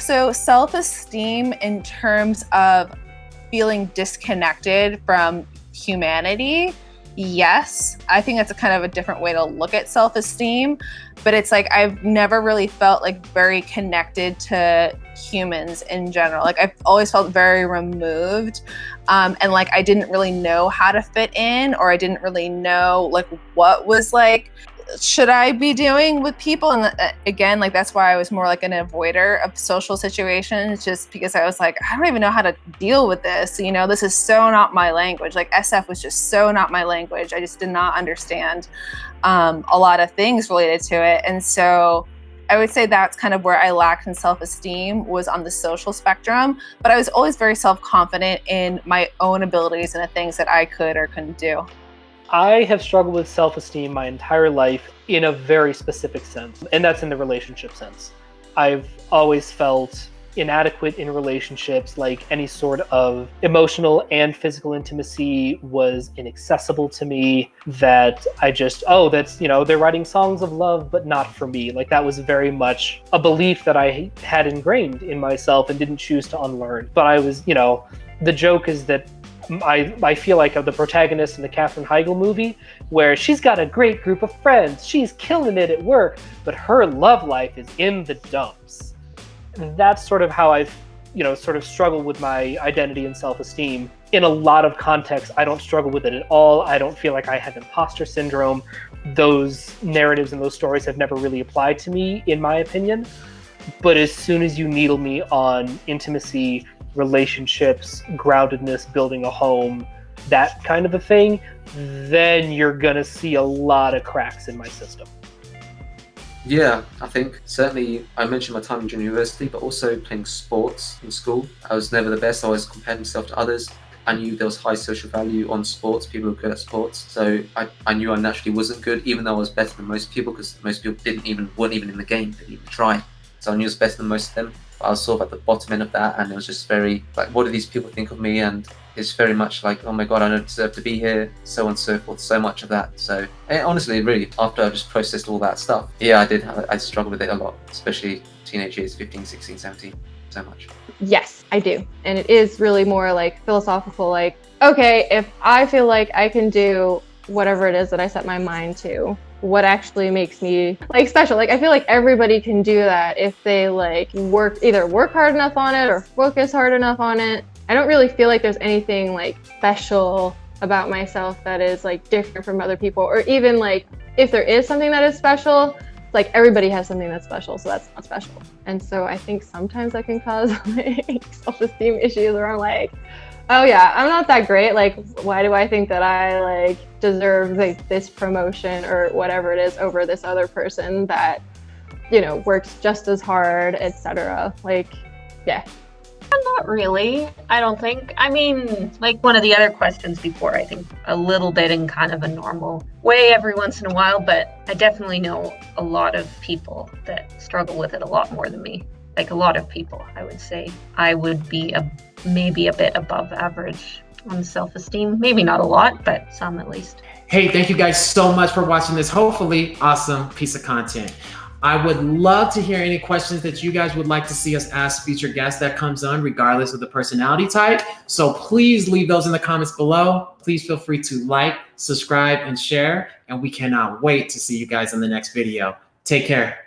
So self-esteem in terms of feeling disconnected from humanity, yes. I think that's a kind of a different way to look at self-esteem, but it's like I've never really felt like very connected to humans in general. Like I've always felt very removed, and like I didn't really know how to fit in, or I didn't really know like what was like should I be doing with people. And again, like that's why I was more like an avoider of social situations, just because I was like, I don't even know how to deal with this. You know, this is so not my language. Like SF was just so not my language. I just did not understand a lot of things related to it. And so I would say that's kind of where I lacked in self-esteem, was on the social spectrum, but I was always very self-confident in my own abilities and the things that I could or couldn't do. I have struggled with self-esteem my entire life in a very specific sense, and that's in the relationship sense. I've always felt inadequate in relationships, like any sort of emotional and physical intimacy was inaccessible to me, that I just, that's, they're writing songs of love, but not for me. Like that was very much a belief that I had ingrained in myself and didn't choose to unlearn. But I was, the joke is that I feel like the protagonist in the Katherine Heigl movie, where she's got a great group of friends, she's killing it at work, but her love life is in the dumps. That's sort of how I've, sort of struggled with my identity and self-esteem. In a lot of contexts, I don't struggle with it at all. I don't feel like I have imposter syndrome. Those narratives and those stories have never really applied to me, in my opinion. But as soon as you needle me on intimacy, relationships, groundedness, building a home, that kind of a thing, then you're gonna see a lot of cracks in my system. Yeah, I think certainly I mentioned my time in university, but also playing sports in school. I was never the best. I always compared myself to others. I knew there was high social value on sports. People were good at sports. So I knew I naturally wasn't good, even though I was better than most people, because most people weren't even in the game, didn't even try. So I knew I was better than most of them. But I was sort of at the bottom end of that, and it was just very like, what do these people think of me? And it's very much like, oh my God, I don't deserve to be here, so on and so forth, so much of that. So honestly, really, after I just processed all that stuff, yeah, I struggled with it a lot, especially teenage years, 15, 16, 17, so much. Yes, I do. And it is really more like philosophical, like, okay, if I feel like I can do whatever it is that I set my mind to, what actually makes me like special? Like I feel like everybody can do that if they like either work hard enough on it or focus hard enough on it. I don't really feel like there's anything like special about myself that is like different from other people, or even like if there is something that is special, like everybody has something that's special, so that's not special. And so I think sometimes that can cause like self-esteem issues where I'm like, oh yeah, I'm not that great. Like, why do I think that I like deserve like this promotion or whatever it is over this other person that, works just as hard, etc. Like, yeah. Not really, I don't think. I mean, like one of the other questions before, I think a little bit in kind of a normal way every once in a while, but I definitely know a lot of people that struggle with it a lot more than me. Like a lot of people, I would say. I would be maybe a bit above average on self-esteem. Maybe not a lot, but some at least. Hey, thank you guys so much for watching this hopefully awesome piece of content. I would love to hear any questions that you guys would like to see us ask future guests that comes on, regardless of the personality type. So please leave those in the comments below. Please feel free to like, subscribe, and share. And we cannot wait to see you guys in the next video. Take care.